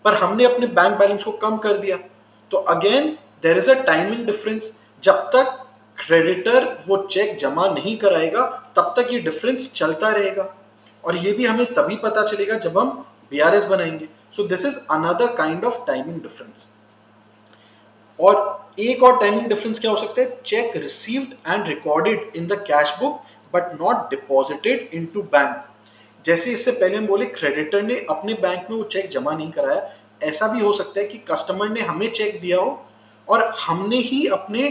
पर हमने अपने बैंक बैलेंस को कम कर दिया। तो again there is a timing difference. जब तक क्रेडिटर वो चेक जमा नहीं कराएगा तब तक ये डिफरेंस चलता रहेगा, और ये भी हमें तभी पता चलेगा जब हम बीआरएस बनाएंगे। सो this is another kind of timing difference. और एक और टाइमिंग डिफरेंस क्या हो सकता है? Check received and recorded in the cash book but not deposited into bank. जैसे इससे पहले हम बोले क्रेडिटर ने अपने बैंक में वो चेक जमा नहीं कराया, ऐसा भी हो सकता है कि कस्टमर ने हमें चेक दिया हो और हमने ही अपने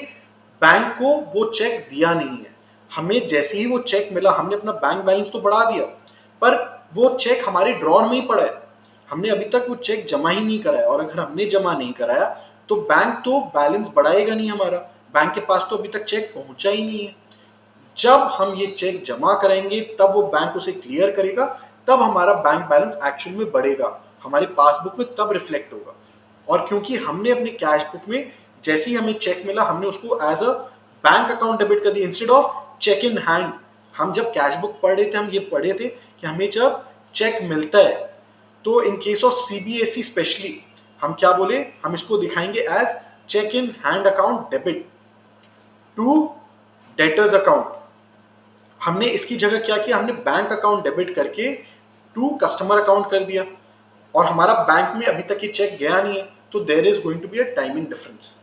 बैंक को वो चेक दिया नहीं है। हमें जैसे ही वो चेक मिला, हमने अपना बैंक बैलेंस तो बढ़ा दिया, पर वो चेक हमारे ड्रॉर में ही पड़ा है, हमने अभी तक वो चेक जमा ही नहीं कराया। और अगर हमने जमा नहीं कराया तो बैंक तो बैलेंस बढ़ाएगा नहीं हमारा, बैंक के पास तो अभी तक चेक पहुंचा ही नहीं है। जब हम ये चेक जमा कराएंगे तब वो बैंक उसे क्लियर करेगा, तब हमारा बैंक बैलेंस एक्चुअल में बढ़ेगा, हमारी पासबुक में तब रिफ्लेक्ट होगा। और क्योंकि हमने अपने कैश बुक में जैसे ही हमें चेक मिला, हमने उसको as a bank account debit कर दिया instead of cheque in hand. हम जब कैश बुक पढ़ रहे थे, हम ये पढ़े थे कि हमें जब चेक मिलता है तो in case of CBSE specially हम क्या बोले, हम इसको दिखाएंगे as cheque in hand account debit to debtors account. हमने इसकी जगह क्या किया? हमने बैंक अकाउंट डेबिट करके टू कस्टमर अकाउंट कर दिया, और हमारा बैंक में अभी तक ये चेक गया नहीं है। तो there is going to be a timing difference.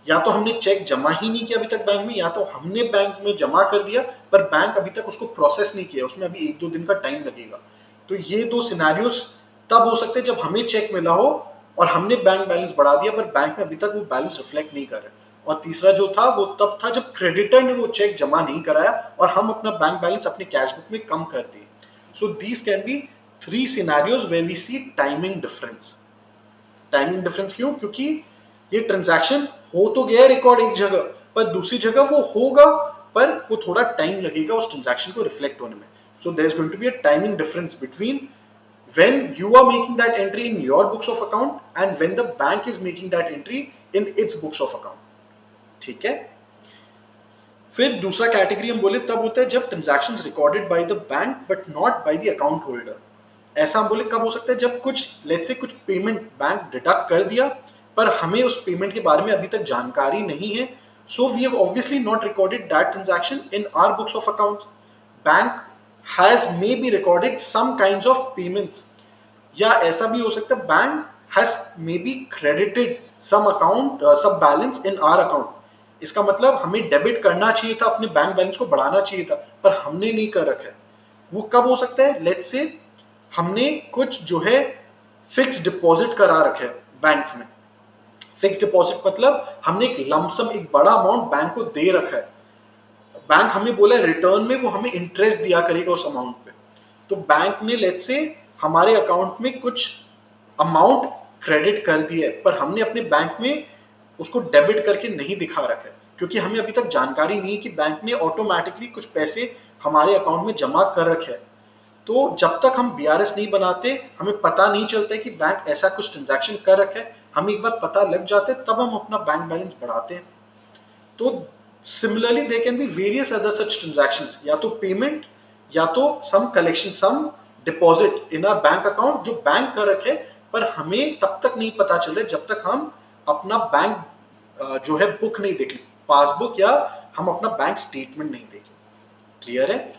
या तो हमने चेक जमा ही नहीं किया अभी तक बैंक में, या तो हमने बैंक में जमा कर दिया पर बैंक अभी तक उसको प्रोसेस नहीं किया, उसमें अभी 1-2 दिन का टाइम लगेगा। तो ये 2 सिनेरियोस तब हो सकते हैं जब हमें चेक मिला हो और हमने बैंक बैलेंस बढ़ा दिया, पर बैंक में अभी तक वो बैलेंस रिफ्लेक्ट नहीं कर रहा। और तीसरा जो था वो तब था जब क्रेडिटर ने वो चेक जमा नहीं कराया और हम अपना बैंक बैलेंस अपने कैश बुक में कम कर दिए। So these can be 3 scenarios where we see timing difference. Timing difference क्यों? क्योंकि ये ट्रांजैक्शन हो तो गया रिकॉर्ड एक जगह, पर दूसरी जगह वो होगा, पर वो थोड़ा टाइम लगेगा उस ट्रांजैक्शन को रिफ्लेक्ट होने में। So there is going to be a timing difference between when you are making that entry in your books of account and when the bank is making that entry in its books of account। ठीक है। फिर दूसरा category हम बोले तब होता है जब transactions recorded by the bank but not by the account holder. ऐसा हम बोले कब हो सकता है? जब कुछ लेट्स से कुछ पेमेंट बैंक डिडक्ट कर दिया, पर हमें उस पेमेंट के बारे में अभी तक जानकारी नहीं है, So we have obviously not recorded that transaction in our books of accounts. Bank has maybe recorded some kinds of payments, या ऐसा भी हो सकता है bank has may be credited some account सब बैलेंस इन आर अकाउंट। इसका मतलब हमें डेबिट करना चाहिए था, अपने बैंक बैलेंस को बढ़ाना चाहिए था, पर हमने नहीं कर रखा है। वो कब हो सकता है? लेट्स से हमने कुछ जो है फिक्स डिपॉजिट करा रखा है बैंक में। फिक्स डिपॉजिट मतलब हमने एक लमसम, एक बड़ा अमाउंट बैंक को दे रखा है। बैंक हमें बोला है रिटर्न में वो हमें इंटरेस्ट दिया करेगा उस अमाउंट पे। तो बैंक ने लेट्स से हमारे अकाउंट में कुछ अमाउंट क्रेडिट कर दिया है, पर हमने अपने बैंक में उसको डेबिट करके नहीं दिखा रखा है, क्योंकि हमें अभी तक जानकारी नहीं है कि बैंक ने ऑटोमेटिकली कुछ पैसे हमारे अकाउंट में जमा कर रखे हैं। तो जब तक हम बीआरएस नहीं बनाते, हमें पता नहीं चलता है कि बैंक ऐसा कुछ ट्रांजैक्शन कर रखा है। हमें एक बार पता लग जाता है, तब हम अपना बैंक बैलेंस बढ़ाते हैं। तो similarly there can be various other such transactions, या तो पेमेंट, या तो some collection, some deposit in our bank account जो बैंक कर रखे, पर हमें तब तक नहीं पता चल रहा जब तक हम अपना बैंक जो है बुक नहीं देख लें, पासबुक, या हम अपना बैंक स्टेटमेंट नहीं देख लें। क्लियर है?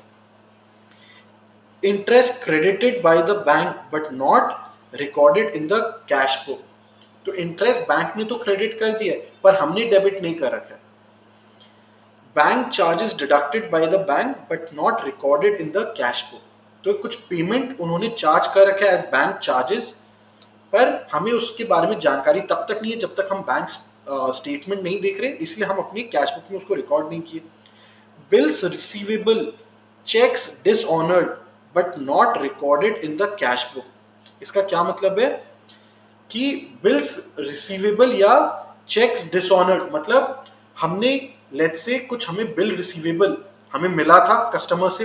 Interest credited bye the bank but not recorded in the cash book. तो इंटरेस्ट बैंक ने तो क्रेडिट कर दिया, पर हमने डेबिट नहीं कर रखा है। Bank charges deducted bye the bank but not recorded in the cash book. तो कुछ पेमेंट उन्होंने चार्ज कर रखा है एज बैंक चार्जेस, पर हमें उसके बारे में जानकारी तब तक नहीं है जब तक हम बैंक स्टेटमेंट नहीं देख रहे, इसलिए हम अपनी कैश बुक में उसको रिकॉर्ड नहीं किए। Bills receivable, cheques dishonoured but not recorded in the cash book. इसका क्या मतलब है कि बिल्स रिसीवेबल या चेक्स डिसऑनर्ड मतलब हमने लेट्स से कुछ हमें बिल रिसीवेबल हमें मिला था कस्टमर से।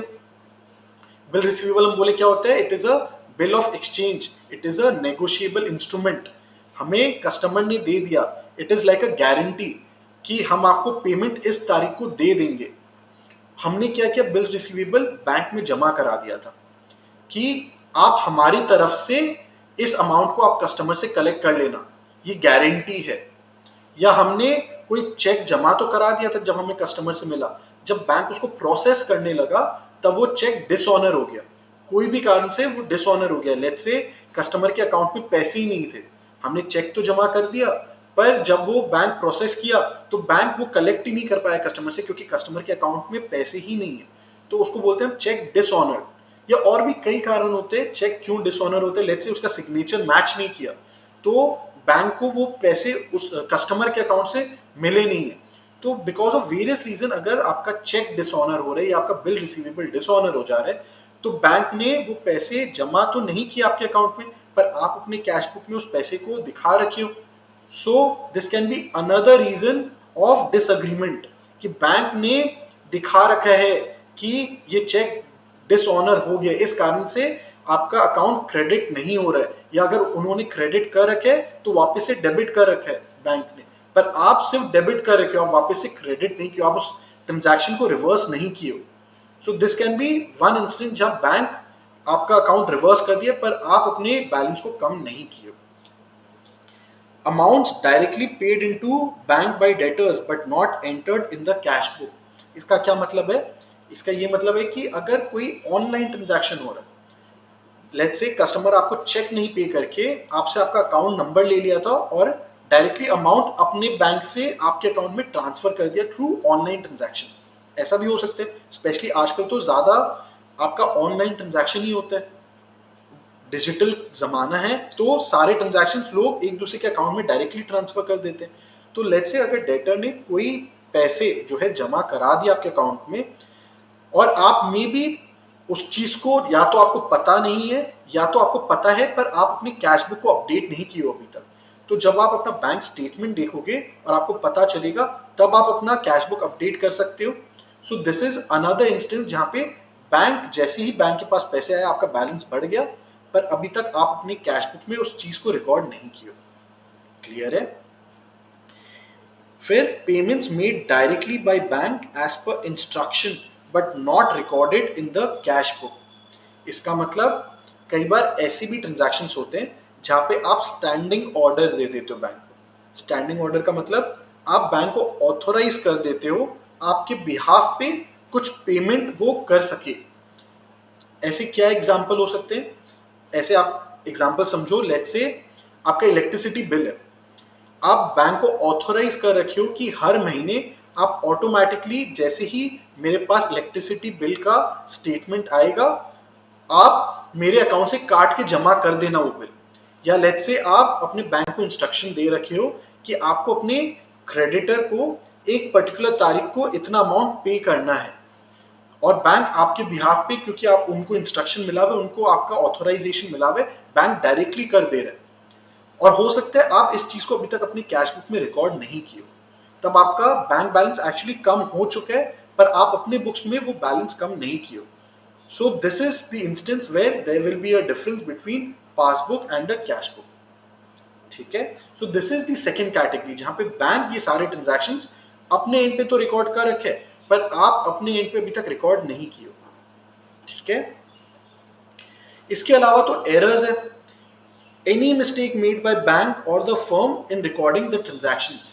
बिल रिसीवेबल हम बोले क्या होता है? It is a bill of exchange, it is a negotiable instrument. हमें कस्टमर ने दे दिया, it is like a guarantee कि हम आपको पेमेंट इस तारीख को दे देंगे। हमने क्या किया? बिल्स रिसीवेबल बैंक में जमा करा दिया था कि आप हमारी तरफ से इस अमाउंट को आप कस्टमर से कलेक्ट कर लेना, ये गारंटी है। या हमने कोई चेक जमा तो करा दिया था जब हमें कस्टमर से मिला, जब बैंक उसको प्रोसेस करने लगा तब वो चेक डिसऑनर हो गया, कोई भी कारण से वो डिसऑनर हो गया। लेट्स से कस्टमर के अकाउंट में पैसे ही नहीं थे, हमने चेक तो जमा कर दिया, पर जब वो बैंक प्रोसेस किया तो बैंक वो कलेक्ट ही नहीं कर पाया कस्टमर से, क्योंकि कस्टमर के अकाउंट में पैसे ही नहीं है। तो उसको बोलते हैं चेक डिसऑनर। या और भी कई कारण होते हैं चेक क्यों डिसऑनर होते हैं। लेट्स से उसका सिग्नेचर मैच नहीं किया, तो बैंक को वो पैसे उस कस्टमर के अकाउंट से मिले नहीं है। तो बिकॉज ऑफ वेरियस रीजन अगर आपका चेक डिसऑनर हो रहा है या आपका बिल रिसीवेबल डिसऑनर हो जा रहा है, तो बैंक ने वो पैसे जमा तो नहीं किए आपके अकाउंट में, पर आप अपने कैश बुक में उस पैसे को दिखा रखे हो। So this can be another reason of disagreement कि बैंक ने दिखा रखा है कि ये चेक डिसऑनर हो गया, इस कारण से आपका अकाउंट क्रेडिट नहीं हो रहा है। या अगर उन्होंने क्रेडिट कर रखे है तो वापस से डेबिट कर रखा है बैंक ने, पर आप सिर्फ डेबिट कर रखे हो, आप वापस से क्रेडिट नहीं किया, आप उस ट्रांजैक्शन को रिवर्स नहीं किए हो। So this can B one instance जहां बैंक आपका अकाउंट रिवर्स कर दिया पर आप अपने बैलेंस को कम नहीं किए। Amounts directly paid into bank by debtors but not entered in the cash book. इसका क्या मतलब है? इसका ये मतलब है कि अगर कोई ऑनलाइन ट्रांजैक्शन हो रहा है, लेट्स से कस्टमर आपको चेक नहीं पे करके आपसे आपका अकाउंट नंबर ले लिया था और डायरेक्टली अमाउंट अपने बैंक से आपके अकाउंट में ट्रांसफर कर दिया थ्रू ऑनलाइन ट्रांजैक्शन। ऐसा भी हो सकता है, स्पेशली आजकल तो ज्यादा आपका ऑनलाइन ट्रांजैक्शन ही होता है, डिजिटल जमाना है, तो सारे ट्रांजैक्शन लोग एक दूसरे के अकाउंट में डायरेक्टली ट्रांसफर कर देते हैं। तो लेट्स से अगर डेटर ने कोई पैसे जो है जमा करा दिया आपके अकाउंट में, और आप में भी उस चीज को या तो आपको पता नहीं है या तो आपको पता है पर आप अपनी कैश बुक को अपडेट नहीं किए हो अभी तक, तो जब आप अपना बैंक स्टेटमेंट देखोगे और आपको पता चलेगा तब आप अपना कैश बुक अपडेट कर सकते हो। So this is another instance जहां पे बैंक जैसे ही बैंक के पास पैसे आए आपका बैलेंस बढ़ गया, पर अभी तक आप अपनी कैश बुक में उस चीज को रिकॉर्ड नहीं किए। क्लियर है? फिर payments made directly by bank as per instruction but not recorded in the cash book. इसका मतलब कई बार ऐसे भी ट्रांजैक्शंस होते हैं जहां पे आप स्टैंडिंग ऑर्डर दे देते हो बैंक को। स्टैंडिंग ऑर्डर का मतलब आप बैंक को ऑथोराइज कर देते हो आपके बिहाफ पे कुछ पेमेंट वो कर सके। ऐसे क्या एग्जाम्पल हो सकते हैं? ऐसे आप एग्जाम्पल समझो, लेट्स से आपका इलेक्ट्रिसिटी बिल है, आप बैंक को ऑथोराइज कर रखे हो कि हर महीने आप ऑटोमेटिकली जैसे ही मेरे पास इलेक्ट्रिसिटी बिल का स्टेटमेंट आएगा आप मेरे अकाउंट से काट के जमा कर देना वो बिल। या लेट्स से आप अपने बैंक को इंस्ट्रक्शन दे रखे हो कि आपको अपने क्रेडिटर को एक पर्टिकुलर तारीख को इतना अमाउंट पे करना है, और बैंक आपके बिहाफ पे, क्योंकि आप उनको इंस्ट्रक्शन मिला हुआ है, उनको आपका ऑथोराइजेशन मिला हुआ है, बैंक डायरेक्टली कर दे रहे हैं। और हो सकता है आप इस चीज को अभी तक अपनी कैश बुक में रिकॉर्ड नहीं किए हो, तब आपका बैंक बैलेंस एक्चुअली कम हो चुका है, पर आप अपने बुक्स में वो बैलेंस कम नहीं किए हो। So this is the instance where there will be a difference between passbook and a cash book. ठीक है, so this is the second category जहां पे बैंक ये सारे ट्रांजैक्शंस अपने एंड पे तो रिकॉर्ड कर रखे हैं, पर आप अपने एंड पे अभी तक रिकॉर्ड नहीं किए हो। ठीक है, इसके अलावा तो एरर्स है, any mistake made by bank or the firm in recording the transactions,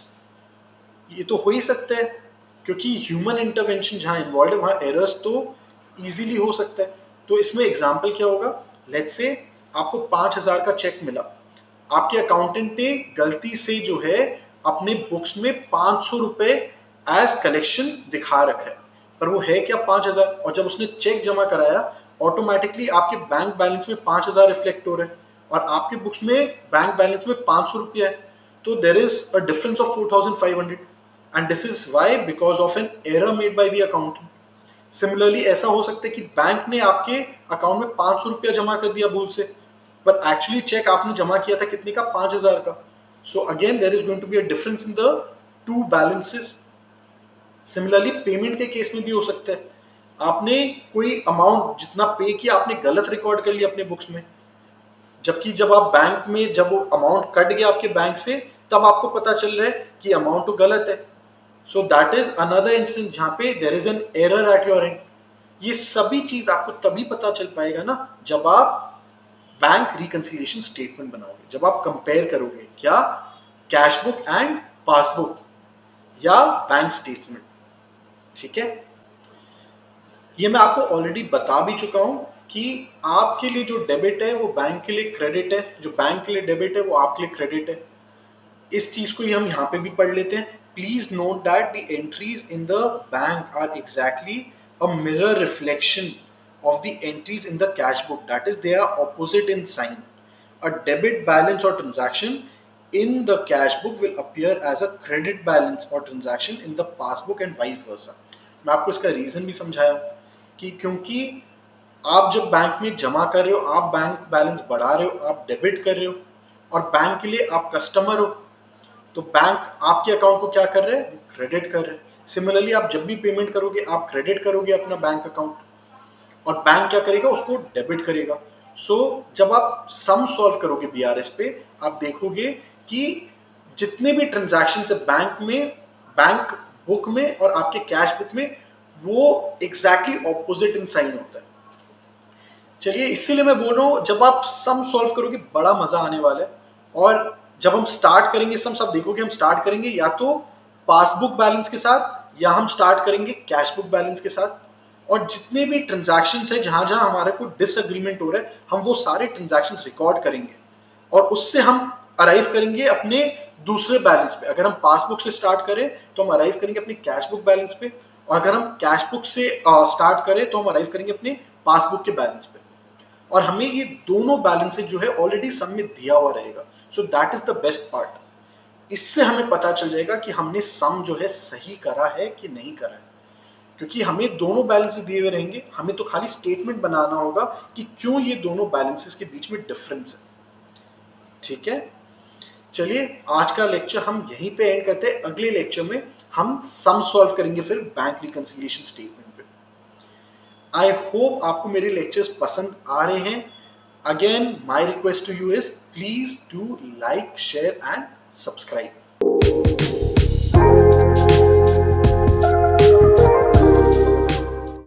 ये तो हो ही सकता है, क्योंकि ह्यूमन इंटरवेंशन जहां इन्वॉल्व है वहां एरर्स तो इजीली हो सकता है। तो इसमें एग्जांपल क्या होगा, लेट्स से आपको 5,000 का चेक मिला, आपके अकाउंटेंट ने गलती से जो है अपने बुक्स में 500 रुपए एज कलेक्शन दिखा रखा है, पर वो है क्या 5,000, और जब उसने चेक जमा कराया ऑटोमेटिकली आपके बैंक बैलेंस में 5,000 रिफ्लेक्ट हो रहे हैं और आपके बुक्स में बैंक बैलेंस में 500 रुपया है, तो there is a difference of 4,500, and this is why because of an error made by the accountant. Similarly ऐसा हो सकता है कि बैंक ने आपके अकाउंट में 500 रुपया जमा कर दिया भूल से, पर एक्चुअली चेक आपने जमा किया था कितने का, 5,000 का। So again there is going to be a difference in the two balances. Similarly payment के केस में भी हो सकता है, आपने कोई अमाउंट जितना पे किया आपने गलत रिकॉर्ड कर लिया अपने बुक्स में, जबकि जब आप बैंक में जब वो अमाउंट कट गया आपके बैंक से तब आपको पता चल रहा है कि अमाउंट तो गलत है। So that is another instance जहां पे there is an error at your end. ये सभी चीज आपको तभी पता चल पाएगा ना जब आप बैंक रिकंसिलिएशन स्टेटमेंट बनाओगे, जब आप कंपेयर करोगे क्या कैश बुक एंड पासबुक या बैंक स्टेटमेंट। ठीक है, ये मैं आपको ऑलरेडी बता भी चुका हूं कि आपके लिए जो डेबिट है वो बैंक के लिए क्रेडिट है, जो बैंक के लिए डेबिट है वो आपके लिए क्रेडिट है। इस चीज को ही हम यहाँ पे भी पढ़ लेते हैं। Please note that the entries in the bank are exactly a mirror reflection of the entries in the cash book, that is they are opposite in sign. A debit balance or transaction in the cash book will appear as a credit balance or transaction in the passbook and vice versa. मैं आपको इसका reason भी समझाया कि क्योंकि आप जब bank में जमा कर रहे हो आप बैंक बैलेंस बढ़ा रहे हो, आप डेबिट कर रहे हो, और बैंक के लिए आप कस्टमर हो, तो बैंक आपके अकाउंट को क्या कर रहे हैं, वो क्रेडिट कर रहे हैं। सिमिलरली आप जब भी पेमेंट करोगे आप क्रेडिट करोगे अपना बैंक अकाउंट, और बैंक क्या करेगा, उसको डेबिट करेगा। सो जब आप सम सॉल्व करोगे बीआरएस पे आप देखोगे कि जितने भी ट्रांजैक्शन है बैंक में, बैंक बुक में और आपके कैश बुक में, वो एग्जैक्टली ऑपोजिट इन साइन होता है। चलिए इसीलिए मैं बोल रहा हूं जब आप सम सॉल्व करोगे बड़ा मजा आने वाला है, और जब हम स्टार्ट करेंगे सम, सब देखोगे हम स्टार्ट करेंगे या तो पासबुक बैलेंस के साथ या हम स्टार्ट करेंगे कैश बुक बैलेंस के साथ, और जितने भी ट्रांजैक्शंस है जहां जहां हमारे को डिसएग्रीमेंट हो रहा है हम वो सारे ट्रांजैक्शंस रिकॉर्ड करेंगे और उससे हम अराइव करेंगे अपने दूसरे बैलेंस पे। अगर हम पासबुक से स्टार्ट करें तो हम अराइव करेंगे अपने कैश बुक बैलेंस पे, और अगर हम कैश बुक से स्टार्ट करें तो हम अराइव करेंगे अपने पासबुक के बैलेंस पे, और हमें ये दोनों बैलेंसेज जो है ऑलरेडी सम में दिया हुआ रहेगा। सो that is the best part. इससे हमें पता चल जाएगा कि हमने सम जो है सही करा है कि नहीं करा है, क्योंकि हमें दोनों बैलेंसेस दिए हुए रहेंगे, हमें तो खाली स्टेटमेंट बनाना होगा कि क्यों ये दोनों बैलेंसेस के बीच में डिफरेंस है। ठीक है, चलिए आज का लेक्चर हम यहीं पे एंड करते हैं। अगले लेक्चर में हम सम सॉल्व करेंगे फिर बैंक रिकंसिलिएशन स्टेटमेंट पे। आई होप आपको मेरे लेक्चर्स पसंद आ रहे हैं। Again my request to you is please do like share and subscribe.